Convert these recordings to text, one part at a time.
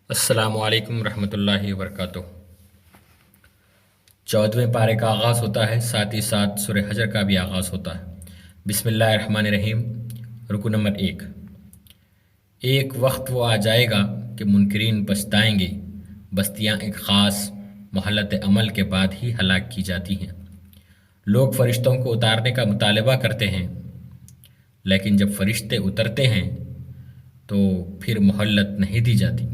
अस्सलामु अलैकुम रहमतुल्लाहि वबरकातुहू। 14वें पारे का आगाज़ होता है, साथ ही साथ सूरह हजर का भी आगाज़ होता है। बिस्मिल्लाहिर्रहमानिर्रहीम। रुकू नंबर 1। एक वक्त वो आ जाएगा कि मुनकरीन पछताएंगे। बस्तियाँ एक ख़ास मोहलत अमल के बाद ही हलाक की जाती हैं। लोग फ़रिश्तों को उतारने का मुतालबा करते हैं, लेकिन जब फ़रिश्ते उतरते हैं तो फिर मोहल्लत नहीं दी जाती।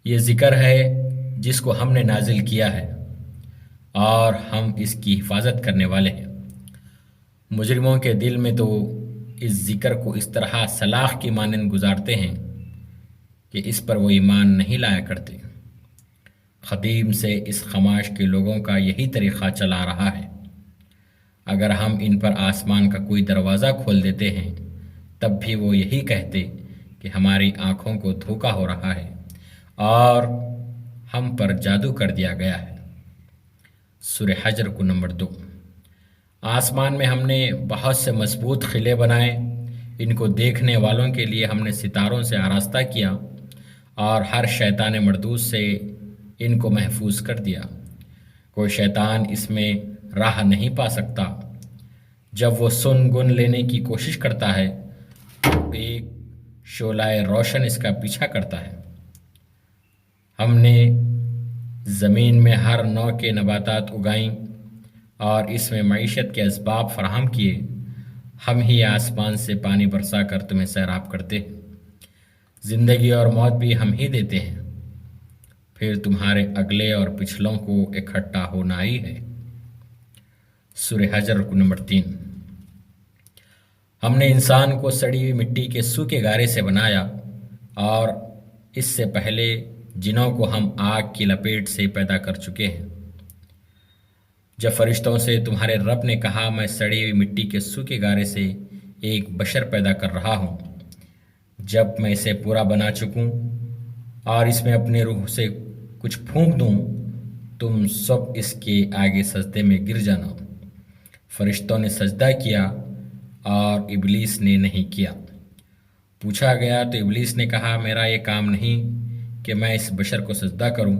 ये ज़िक्र है जिसको हमने नाजिल किया है और हम इसकी हिफाजत करने वाले हैं। मुजरिमों के दिल में तो इस ज़िक्र को इस तरह सलाख की मानंद गुजारते हैं कि इस पर वो ईमान नहीं लाया करते। क़दीम से इस खमाश के लोगों का यही तरीक़ा चला रहा है। अगर हम इन पर आसमान का कोई दरवाज़ा खोल देते हैं तब भी वो यही कहते कि हमारी आँखों को धोखा हो रहा है और हम पर जादू कर दिया गया है। सूरह हजर को नंबर 2। आसमान में हमने बहुत से मजबूत खिले बनाए। इनको देखने वालों के लिए हमने सितारों से आरास्ता किया और हर शैतान मरदूद से इनको महफूज कर दिया। कोई शैतान इसमें राह नहीं पा सकता। जब वो सुन गुन लेने की कोशिश करता है तो एक शोलाए रोशन इसका पीछा करता है। हमने ज़मीन में हर नौ के नबातात उगाईं और इसमें मईशत के असबाब फराहम किए। हम ही आसमान से पानी बरसा कर तुम्हें सैराब करते हैं। ज़िंदगी और मौत भी हम ही देते हैं, फिर तुम्हारे अगले और पिछलों को इकट्ठा होना ही है। सूरह हजर को नंबर 3। हमने इंसान को सड़ी हुई मिट्टी के सूखे गारे से बनाया और इससे पहले जिनों को हम आग की लपेट से पैदा कर चुके हैं। जब फरिश्तों से तुम्हारे रब ने कहा, मैं सड़ी हुई मिट्टी के सूखे गारे से एक बशर पैदा कर रहा हूँ, जब मैं इसे पूरा बना चुकूँ और इसमें अपनी रूह से कुछ फूंक दूँ, तुम सब इसके आगे सजदे में गिर जाना। फरिश्तों ने सजदा किया और इबलीस ने नहीं किया। पूछा गया तो इबलीस ने कहा, मेरा ये काम नहीं कि मैं इस बशर को सजदा करूं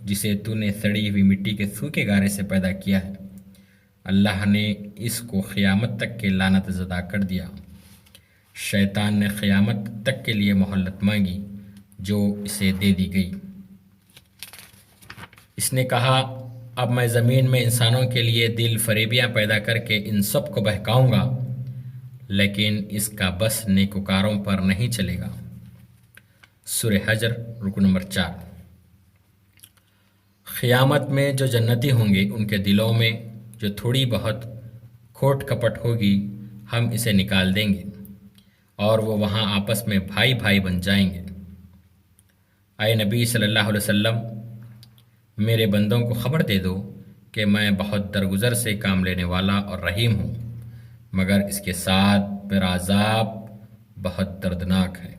जिसे तूने सड़ी हुई मिट्टी के सूखे गारे से पैदा किया है। अल्लाह ने इसको क़यामत तक के लानत ज़दा कर दिया। शैतान ने क़यामत तक के लिए मोहल्लत मांगी जो इसे दे दी गई। इसने कहा, अब मैं ज़मीन में इंसानों के लिए दिल फरेबियाँ पैदा करके इन सब को बहकाऊँगा, लेकिन इसका बस नेकुकारों पर नहीं चलेगा। सूरह हजर रुकू नंबर 4। क़यामत में जो जन्नती होंगे उनके दिलों में जो थोड़ी बहुत खोट कपट होगी हम इसे निकाल देंगे और वो वहाँ आपस में भाई भाई बन जाएंगे। आए नबी सल्लल्लाहु अलैहि वसल्लम, मेरे बंदों को ख़बर दे दो कि मैं बहुत दरगुजर से काम लेने वाला और रहीम हूँ, मगर इसके साथ मेरा अज़ाब बहुत दर्दनाक है।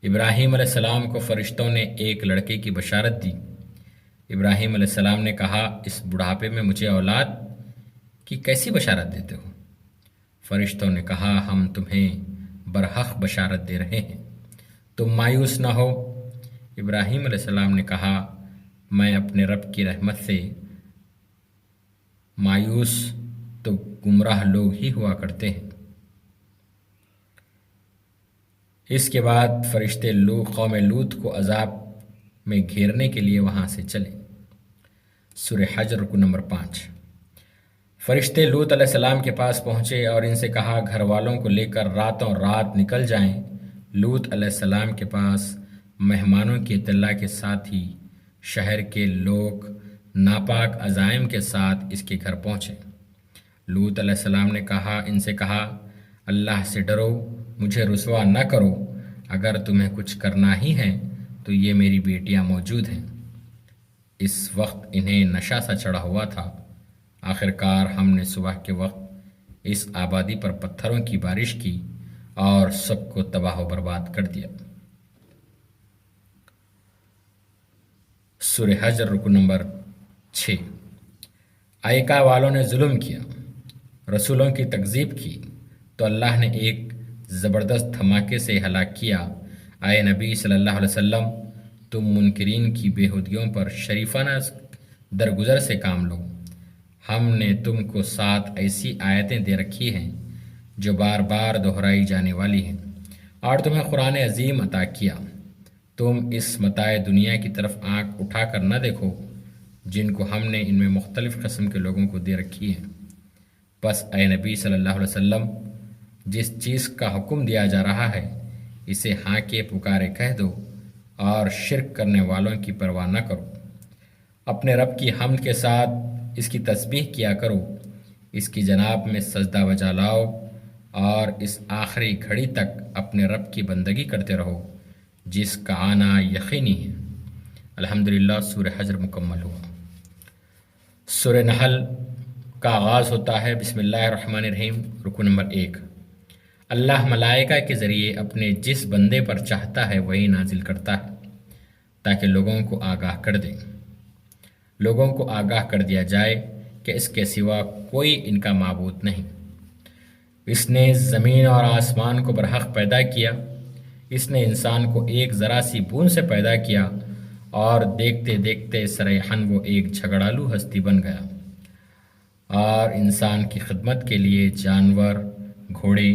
इब्राहीम अलैहिस्सलाम को फ़रिश्तों ने एक लड़के की बशारत दी। इब्राहीम अलैहिस्सलाम ने कहा, इस बुढ़ापे में मुझे औलाद की कैसी बशारत देते हो? फ़रिश्तों ने कहा, हम तुम्हें बरहक़ बशारत दे रहे हैं, तुम मायूस न हो। इब्राहीम अलैहिस्सलाम ने कहा, मैं अपने रब की रहमत से मायूस तो गुमराह लोग ही हुआ करते हैं। इसके बाद फरिश्ते कौम लूत को अजाब में घेरने के लिए वहाँ से चले। सूरह हजर को नंबर 5। फरिश्ते लूत अलैहिस्सलाम के पास पहुँचे और इनसे कहा, घर वालों को लेकर रातों रात निकल जाएं। लूत अलैहिस्सलाम के पास मेहमानों की इत्तला के साथ ही शहर के लोग नापाक अज़ाइम के साथ इसके घर पहुँचे। लूत अलैहिस्सलाम ने इनसे कहा, अल्लाह से डरो, मुझे रुसवा न करो। अगर तुम्हें कुछ करना ही है तो ये मेरी बेटियां मौजूद हैं। इस वक्त इन्हें नशा सा चढ़ा हुआ था। आखिरकार हमने सुबह के वक्त इस आबादी पर पत्थरों की बारिश की और सबको तबाह बर्बाद कर दिया। सूरह हजर रुकू नंबर 6। आयका वालों ने जुल्म किया, रसूलों की तकज़ीब की तो अल्लाह ने एक ज़बरदस्त धमाके से हलाक किया। آئے نبی صلی اللہ علیہ وسلم، تم منکرین کی بےہودگیوں پر شریفانہ درگزر سے کام لو۔ ہم نے تم کو 7 ایسی آیتیں دے رکھی ہیں جو بار بار دہرائی جانے والی ہیں، اور تمہیں قرآن عظیم عطا کیا۔ تم اس متاع دنیا کی طرف آنکھ اٹھا کر نہ دیکھو جن کو ہم نے ان میں مختلف قسم کے لوگوں کو دے رکھی ہیں۔ بس اے نبی صلی اللہ علیہ وسلم، جس چیز کا حکم دیا جا رہا ہے اسے ہاں کے پکارے کہہ دو، اور شرک کرنے والوں کی پرواہ نہ کرو۔ اپنے رب کی حمد کے ساتھ اس کی تسبیح کیا کرو، اس کی جناب میں سجدہ بجا لاؤ، اور اس آخری گھڑی تک اپنے رب کی بندگی کرتے رہو جس کا آنا یقینی ہے۔ الحمدللہ سورہ حجر مکمل ہوا۔ سورہ نحل کا آغاز ہوتا ہے بسم اللہ الرحمن الرحیم۔ رکو نمبر 1، اللہ ملائکہ کے ذریعے اپنے جس بندے پر چاہتا ہے وہی نازل کرتا ہے تاکہ لوگوں کو آگاہ کر دے۔ لوگوں کو آگاہ کر دیا جائے کہ اس کے سوا کوئی ان کا معبود نہیں۔ اس نے زمین اور آسمان کو برحق پیدا کیا۔ اس نے انسان کو ایک ذرا سی بوند سے پیدا کیا، اور دیکھتے دیکھتے سریحاً وہ ایک جھگڑالو ہستی بن گیا، اور انسان کی خدمت کے لیے جانور، گھوڑے،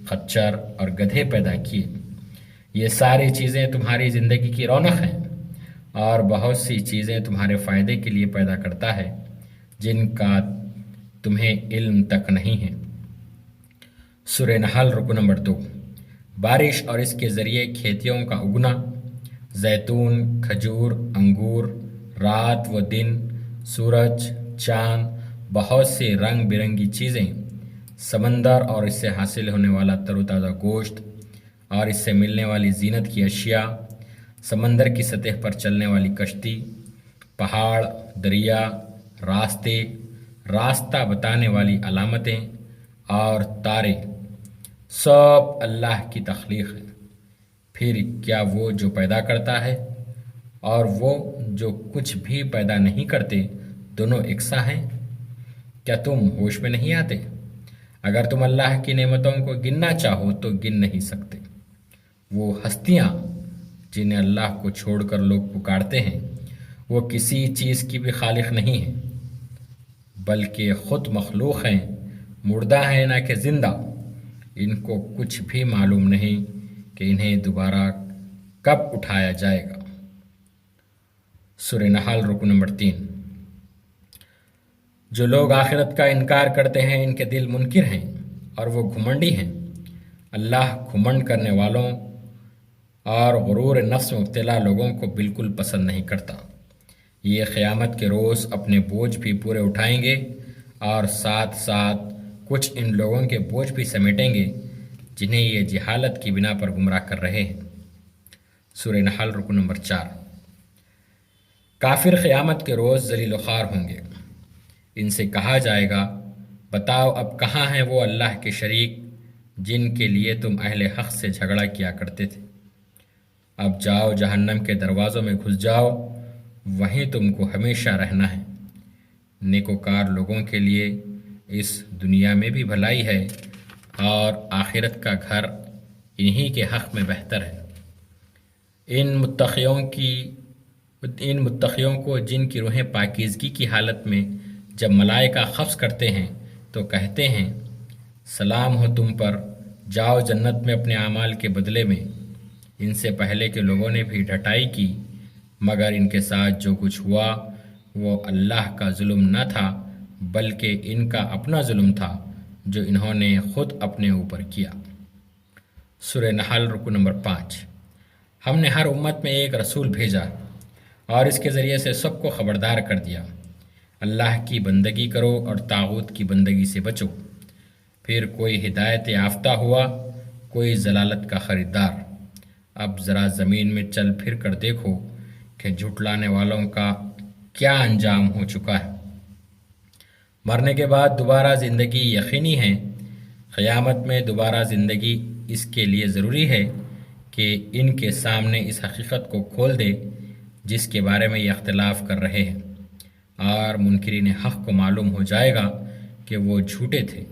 خچر اور گدھے پیدا کیے۔ یہ ساری چیزیں تمہاری زندگی کی رونق ہیں، اور بہت سی چیزیں تمہارے فائدے کے لیے پیدا کرتا ہے جن کا تمہیں علم تک نہیں ہے۔ سورہ نحل رکو نمبر 2، بارش اور اس کے ذریعے کھیتیوں کا اگنا، زیتون، کھجور، انگور، رات و دن، سورج، چاند، بہت سے رنگ برنگی چیزیں، سمندر اور اس سے حاصل ہونے والا تر و تازہ گوشت، اور اس سے ملنے والی زینت کی اشیاء، سمندر کی سطح پر چلنے والی کشتی، پہاڑ، دریا، راستے، راستہ بتانے والی علامتیں اور تارے، سب اللہ کی تخلیق ہے۔ پھر کیا وہ جو پیدا کرتا ہے اور وہ جو کچھ بھی پیدا نہیں کرتے دونوں یکساں ہیں؟ کیا تم ہوش میں نہیں آتے؟ اگر تم اللہ کی نعمتوں کو گننا چاہو تو گن نہیں سکتے۔ وہ ہستیاں جنہیں اللہ کو چھوڑ کر لوگ پکارتے ہیں وہ کسی چیز کی بھی خالق نہیں ہیں، بلکہ خود مخلوق ہیں، مردہ ہیں نہ کہ زندہ۔ ان کو کچھ بھی معلوم نہیں کہ انہیں دوبارہ کب اٹھایا جائے گا۔ سورہ نحل رکو نمبر 3، جو لوگ آخرت کا انکار کرتے ہیں ان کے دل منکر ہیں اور وہ گھمنڈی ہیں۔ اللہ گھمنڈ کرنے والوں اور غرور نفس میں مبتلا لوگوں کو بالکل پسند نہیں کرتا۔ یہ قیامت کے روز اپنے بوجھ بھی پورے اٹھائیں گے، اور ساتھ ساتھ کچھ ان لوگوں کے بوجھ بھی سمیٹیں گے جنہیں یہ جہالت کی بنا پر گمراہ کر رہے ہیں۔ سورہ نحل رکو نمبر 4، کافر قیامت کے روز ذلیل و خوار ہوں گے۔ ان سے کہا جائے گا، بتاؤ اب کہاں ہیں وہ اللہ کے شریک جن کے لیے تم اہل حق سے جھگڑا کیا کرتے تھے؟ اب جاؤ جہنم کے دروازوں میں گھس جاؤ، وہیں تم کو ہمیشہ رہنا ہے۔ نیکوکار لوگوں کے لیے اس دنیا میں بھی بھلائی ہے، اور آخرت کا گھر انہی کے حق میں بہتر ہے۔ ان متقیوں کو جن کی روحیں پاکیزگی کی حالت میں جب ملائکہ قبض کرتے ہیں تو کہتے ہیں، سلام ہو تم پر، جاؤ جنت میں اپنے اعمال کے بدلے میں۔ ان سے پہلے کے لوگوں نے بھی ڈھٹائی کی، مگر ان کے ساتھ جو کچھ ہوا وہ اللہ کا ظلم نہ تھا بلکہ ان کا اپنا ظلم تھا جو انہوں نے خود اپنے اوپر کیا۔ سورہ نحل رکو نمبر 5، ہم نے ہر امت میں ایک رسول بھیجا اور اس کے ذریعے سے سب کو خبردار کر دیا، اللہ کی بندگی کرو اور طاغوت کی بندگی سے بچو۔ پھر کوئی ہدایت یافتہ ہوا، کوئی ضلالت کا خریدار۔ اب ذرا زمین میں چل پھر کر دیکھو کہ جھٹلانے والوں کا کیا انجام ہو چکا ہے۔ مرنے کے بعد دوبارہ زندگی یقینی ہے۔ قیامت میں دوبارہ زندگی اس کے لیے ضروری ہے کہ ان کے سامنے اس حقیقت کو کھول دے جس کے بارے میں یہ اختلاف کر رہے ہیں، اور منکرین حق کو معلوم ہو جائے گا کہ وہ جھوٹے تھے۔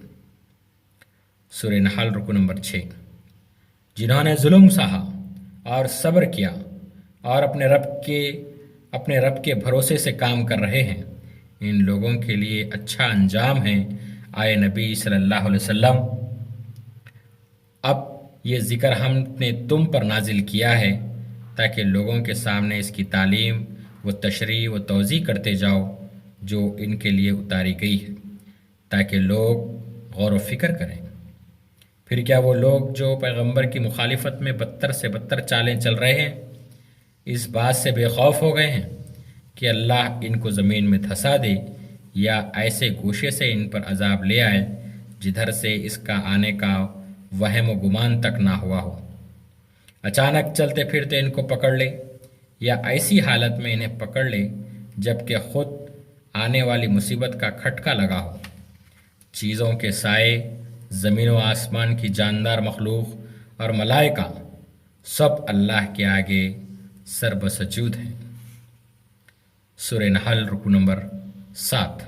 سورہ نحل رکو نمبر 6، جنہوں نے ظلم سہا اور صبر کیا اور اپنے رب کے بھروسے سے کام کر رہے ہیں، ان لوگوں کے لیے اچھا انجام ہے۔ آئے نبی صلی اللہ علیہ وسلم، اب یہ ذکر ہم نے تم پر نازل کیا ہے تاکہ لوگوں کے سامنے اس کی تعلیم و تشریح و توضیح کرتے جاؤ جو ان کے لیے اتاری گئی ہے، تاکہ لوگ غور و فکر کریں۔ پھر کیا وہ لوگ جو پیغمبر کی مخالفت میں بدتر سے بدتر چالیں چل رہے ہیں اس بات سے بے خوف ہو گئے ہیں کہ اللہ ان کو زمین میں دھسا دے یا ایسے گوشے سے ان پر عذاب لے آئے جدھر سے اس کا آنے کا وہم و گمان تک نہ ہوا ہو، اچانک چلتے پھرتے ان کو پکڑ لے، یا ایسی حالت میں انہیں پکڑ لے جب کہ خود آنے والی مصیبت کا کھٹکا لگا ہو۔ چیزوں کے سائے، زمین و آسمان کی جاندار مخلوق اور ملائکہ سب اللہ کے آگے سر بسجود ہیں۔ سورہ نحل رکو نمبر 7۔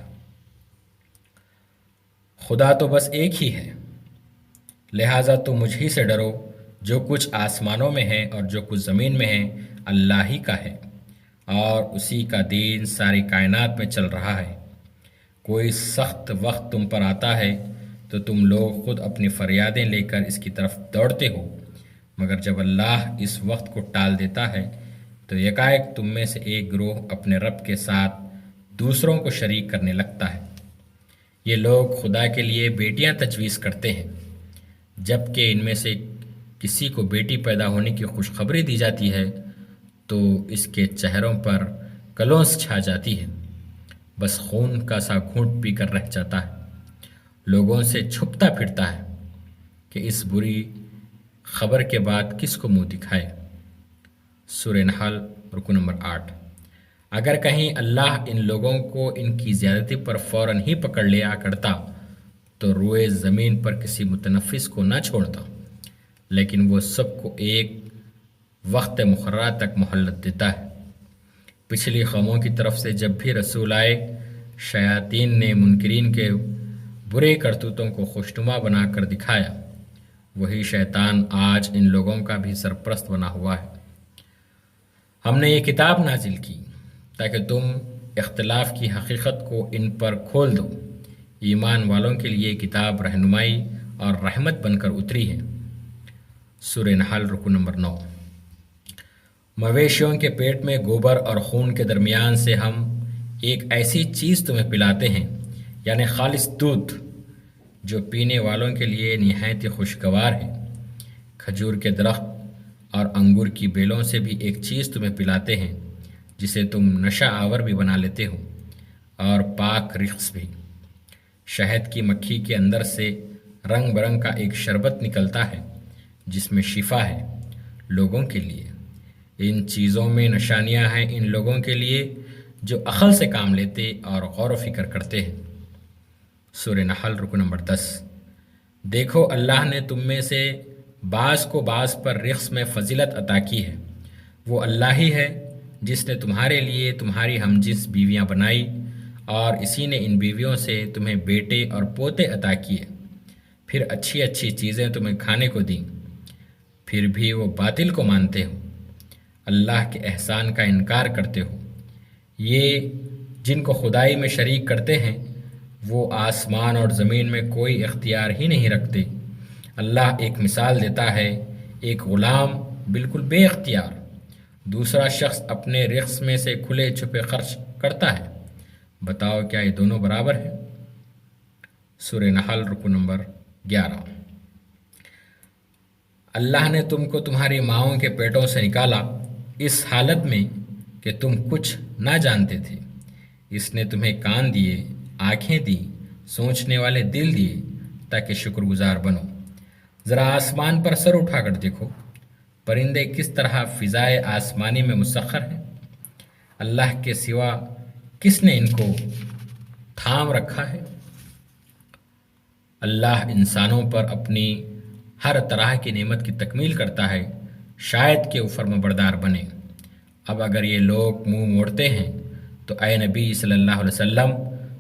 خدا تو بس ایک ہی ہے، لہٰذا تم مجھ ہی سے ڈرو۔ جو کچھ آسمانوں میں ہے اور جو کچھ زمین میں ہے اللہ ہی کا ہے، اور اسی کا دین ساری کائنات میں چل رہا ہے۔ کوئی سخت وقت تم پر آتا ہے تو تم لوگ خود اپنی فریادیں لے کر اس کی طرف دوڑتے ہو، مگر جب اللہ اس وقت کو ٹال دیتا ہے تو یکایک تم میں سے ایک گروہ اپنے رب کے ساتھ دوسروں کو شریک کرنے لگتا ہے۔ یہ لوگ خدا کے لیے بیٹیاں تجویز کرتے ہیں، جبکہ ان میں سے کسی کو بیٹی پیدا ہونے کی خوشخبری دی جاتی ہے تو اس کے چہروں پر کلونس چھا جاتی ہے، بس خون کا سا گھونٹ پی کر رہ جاتا ہے، لوگوں سے چھپتا پھرتا ہے کہ اس بری خبر کے بعد کس کو منہ دکھائے۔ سورہ نحل رکو نمبر 8۔ اگر کہیں اللہ ان لوگوں کو ان کی زیادتی پر فوراً ہی پکڑ لیا کرتا تو روئے زمین پر کسی متنفس کو نہ چھوڑتا، لیکن وہ سب کو ایک وقت مقررہ تک مہلت دیتا ہے۔ پچھلی قوموں کی طرف سے جب بھی رسول آئے، شیاطین نے منکرین کے برے کرتوتوں کو خوشنما بنا کر دکھایا، وہی شیطان آج ان لوگوں کا بھی سرپرست بنا ہوا ہے۔ ہم نے یہ کتاب نازل کی تاکہ تم اختلاف کی حقیقت کو ان پر کھول دو۔ ایمان والوں کے لیے کتاب رہنمائی اور رحمت بن کر اتری ہے۔ سورہ نحل رکو نمبر 9۔ مویشیوں کے پیٹ میں گوبر اور خون کے درمیان سے ہم ایک ایسی چیز تمہیں پلاتے ہیں، یعنی خالص دودھ، جو پینے والوں کے لیے نہایت خوشگوار ہے۔ کھجور کے درخت اور انگور کی بیلوں سے بھی ایک چیز تمہیں پلاتے ہیں جسے تم نشہ آور بھی بنا لیتے ہو، اور پاک رقص بھی۔ شہد کی مکھی کے اندر سے رنگ برنگ کا ایک شربت نکلتا ہے جس میں شفا ہے لوگوں کے لیے۔ ان چیزوں میں نشانیاں ہیں ان لوگوں کے لیے جو عقل سے کام لیتے اور غور و فکر کرتے ہیں۔ سورہ نحل رکو نمبر 10۔ دیکھو، اللہ نے تم میں سے بعض کو بعض پر رزق میں فضیلت عطا کی ہے۔ وہ اللہ ہی ہے جس نے تمہارے لیے تمہاری ہمجنس بیویاں بنائی، اور اسی نے ان بیویوں سے تمہیں بیٹے اور پوتے عطا کیے، پھر اچھی اچھی چیزیں تمہیں کھانے کو دیں، پھر بھی وہ باطل کو مانتے ہو، اللہ کے احسان کا انکار کرتے ہو۔ یہ جن کو خدائی میں شریک کرتے ہیں وہ آسمان اور زمین میں کوئی اختیار ہی نہیں رکھتے۔ اللہ ایک مثال دیتا ہے، ایک غلام بالکل بے اختیار دوسرا شخص اپنے رزق میں سے کھلے چھپے خرچ کرتا ہے، بتاؤ کیا یہ دونوں برابر ہیں؟ سورہ نحل رکو نمبر 11۔ اللہ نے تم کو تمہاری ماؤں کے پیٹوں سے نکالا اس حالت میں کہ تم کچھ نہ جانتے تھے۔ اس نے تمہیں کان دیے، آنکھیں دی، سوچنے والے دل دیے تاکہ شکر گزار بنو۔ ذرا آسمان پر سر اٹھا کر دیکھو، پرندے کس طرح فضائے آسمانی میں مسخر ہیں۔ اللہ کے سوا کس نے ان کو تھام رکھا ہے؟ اللہ انسانوں پر اپنی ہر طرح کی نعمت کی تکمیل کرتا ہے، شاید کہ وہ فرما بردار بنے۔ اب اگر یہ لوگ منہ موڑتے ہیں تو اے نبی صلی اللہ علیہ وسلم،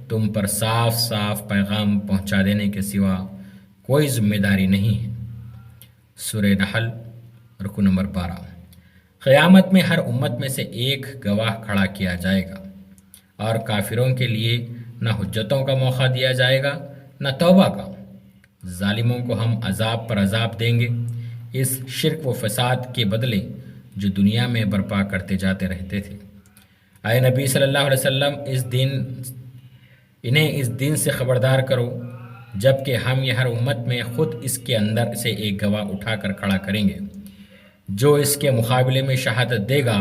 تم پر صاف صاف پیغام پہنچا دینے کے سوا کوئی ذمہ داری نہیں ہے۔ سورہ نحل رکو نمبر 12۔ क़यामत में हर उम्मत में से एक गवाह खड़ा किया जाएगा और काफिरों के लिए न हुज्जतों का मौका दिया जाएगा न तौबा का। जालिमों को हम अजाब पर अजाब देंगे इस शिर्क व फसाद के बदले जो दुनिया में बर्पा करते जाते रहते थे। आए नबी सल्लल्लाहु अलैहि वसल्लम इन्हें इस दिन से ख़बरदार करो जबकि हम ये हर उम्मत में ख़ुद इसके अंदर से एक गवाह उठाकर खड़ा करेंगे जो इसके मुकाबले में शहादत देगा,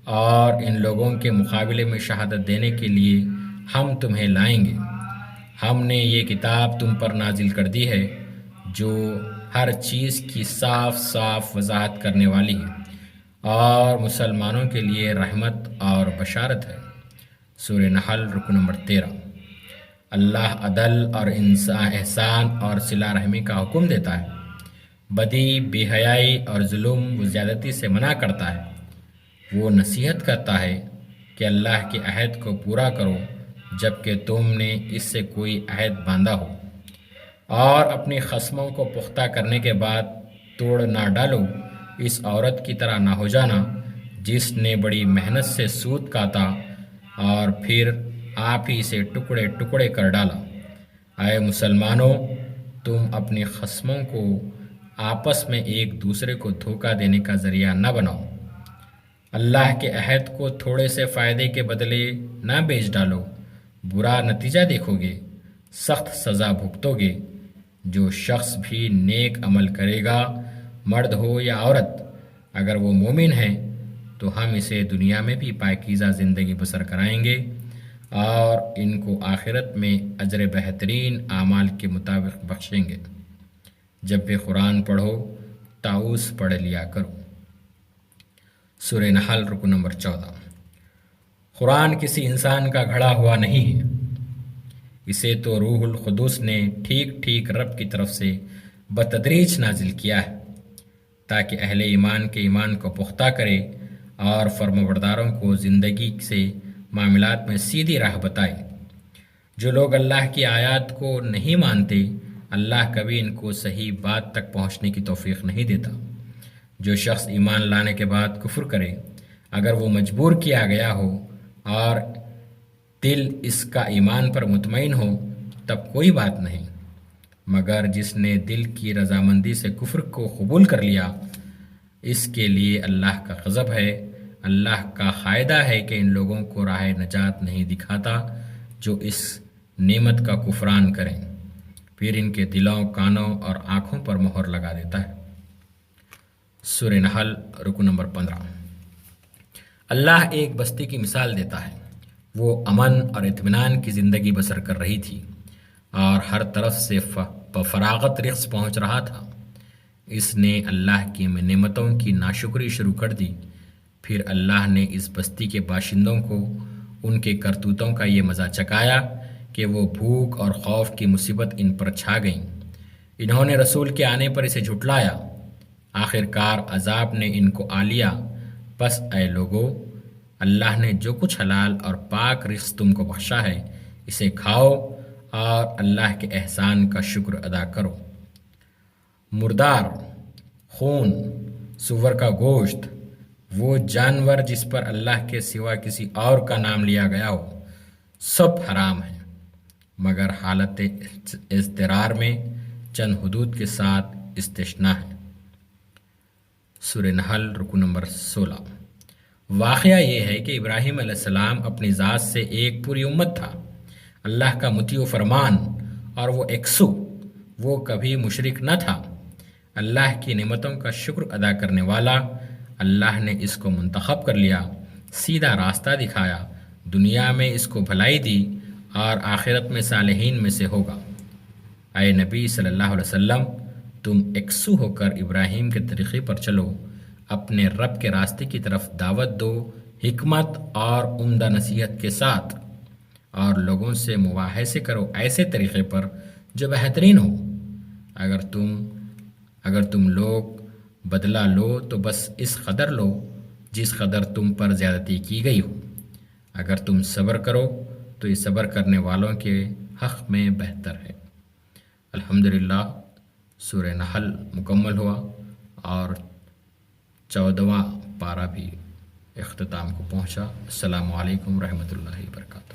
और इन लोगों के मुकाबले में शहादत देने के लिए हम तुम्हें लाएंगे। हमने ये किताब तुम पर नाजिल कर दी है जो हर चीज़ की साफ साफ वजाहत करने वाली है और मुसलमानों के लिए रहमत और बशारत है। सूरह नहल रुकू नंबर 13। अल्लाह अदल और एहसान और सिला रहमी का हुक्म देता है, बदी, बेहयाई और जुल्म व ज़्यादती से मना करता है। वो नसीहत करता है कि अल्लाह के अहद को पूरा करो जबकि तुमने इससे कोई अहद बांधा हो, और अपनी खस्मों को पुख्ता करने के बाद तोड़ ना डालो। इस औरत की तरह ना हो जाना जिसने बड़ी मेहनत से सूत काटा और फिर आप ही इसे टुकड़े टुकड़े कर डाला। आए मुसलमानों, तुम अपनी खस्मों को आपस में एक दूसरे को धोखा देने का ज़रिया न बनाओ। अल्लाह के अहद को थोड़े से फ़ायदे के बदले ना बेच डालो, बुरा नतीजा देखोगे, सख्त सज़ा भुगतोगे। जो शख्स भी नेक अमल करेगा, मर्द हो या औरत, अगर वो मोमिन है तो हम इसे दुनिया में भी पाकीज़ा ज़िंदगी बसर कराएंगे और इनको आखिरत में अजर बेहतरीन आमाल के मुताबिक बख्शेंगे। जब भी कुरान पढ़ो ताऊस पढ़ लिया करो। सूरह नहल रुकू नंबर 14। कुरान किसी इंसान का घड़ा हुआ नहीं है, इसे तो रूहुल कुदूस ने ठीक ठीक रब की तरफ से बतदरीज नाजिल किया है ताकि अहले ईमान के ईमान को पुख्ता करे और फर्माबरदारों को ज़िंदगी से मामलात में सीधी राह बताए। जो लोग अल्लाह की आयत को नहीं मानते, अल्लाह कभी इनको सही बात तक पहुँचने की तौफीक नहीं देता। जो शख्स ईमान लाने के बाद कुफ्र करे, अगर वो मजबूर किया गया हो और दिल इसका ईमान पर मुतमईन हो तब कोई बात नहीं, मगर जिसने दिल की रजामंदी से कुफ्र को कबूल कर लिया, इसके लिए अल्लाह का गज़ब है। अल्लाह का क़ायदा है कि इन लोगों को राह नजात नहीं दिखाता जो इस नेमत का कुफरान करें, फिर इनके दिलों, कानों और आँखों पर मोहर लगा देता है। सूरह नहल रुकू नंबर 15। अल्लाह एक बस्ती की मिसाल देता है। वो अमन और इत्मीनान की ज़िंदगी बसर कर रही थी और हर तरफ से फरागत रिज़्क़ पहुँच रहा था। इसने अल्लाह की नेमतों की नाशुक्री शुरू कर दी। फिर अल्लाह ने इस बस्ती के बाशिंदों को उनके करतूतों का ये मज़ा चकाया कि वो भूख और खौफ की मुसीबत इन पर छा गई। इन्होंने रसूल के आने पर इसे झुटलाया। आखिरकार अजाब ने इनको आ लिया। बस ऐ लोगो, अल्लाह ने जो कुछ हलाल और पाक रिज़्क़ तुमको बख्शा है, इसे खाओ और अल्लाह के एहसान का शुक्र अदा करो। मुर्दार, खून, सुअर का गोश्त, वो जानवर जिस पर अल्लाह के सिवा किसी और का नाम लिया गया हो, सब हराम है, मगर हालत इज़्तिरार में चंद हुदूद के साथ इस्तिस्ना है। सूरह नहल रुकू नंबर 16। वाक़या ये है कि इब्राहीम अलैहिस्सलाम अपनी ज़ात से एक पूरी उम्मत था, अल्लाह का मुतीअ फरमान, और वो एकसु, वो कभी मुशरिक न था, अल्लाह की नेमतों का शुक्र अदा करने वाला। अल्लाह ने इसको मुंतखब कर लिया, सीधा रास्ता दिखाया, दुनिया में इसको भलाई दी और आखिरत में सालिहीन में से होगा। आए नबी सल्लल्लाहु अलैहि वसल्लम, तुम एकसु होकर इब्राहीम के तरीक़े पर चलो, अपने रब के रास्ते की तरफ दावत दो, हिकमत और उम्दा नसीहत के साथ, और लोगों से मुवाहसे करो ऐसे तरीक़े पर जो बेहतरीन हो। अगर तुम लोग बदला लो तो बस इस कदर लो जिस कदर तुम पर ज़्यादती की गई हो। अगर तुम सब्र करो तो ये सब्र करने वालों के हक़ में बेहतर है। अल्हम्दुलिल्लाह, सूरह नहल मुकम्मल हुआ और 14वां پارہ بھی اختتام کو پہنچا۔ السلام علیکم ورحمۃ اللہ وبرکاتہ۔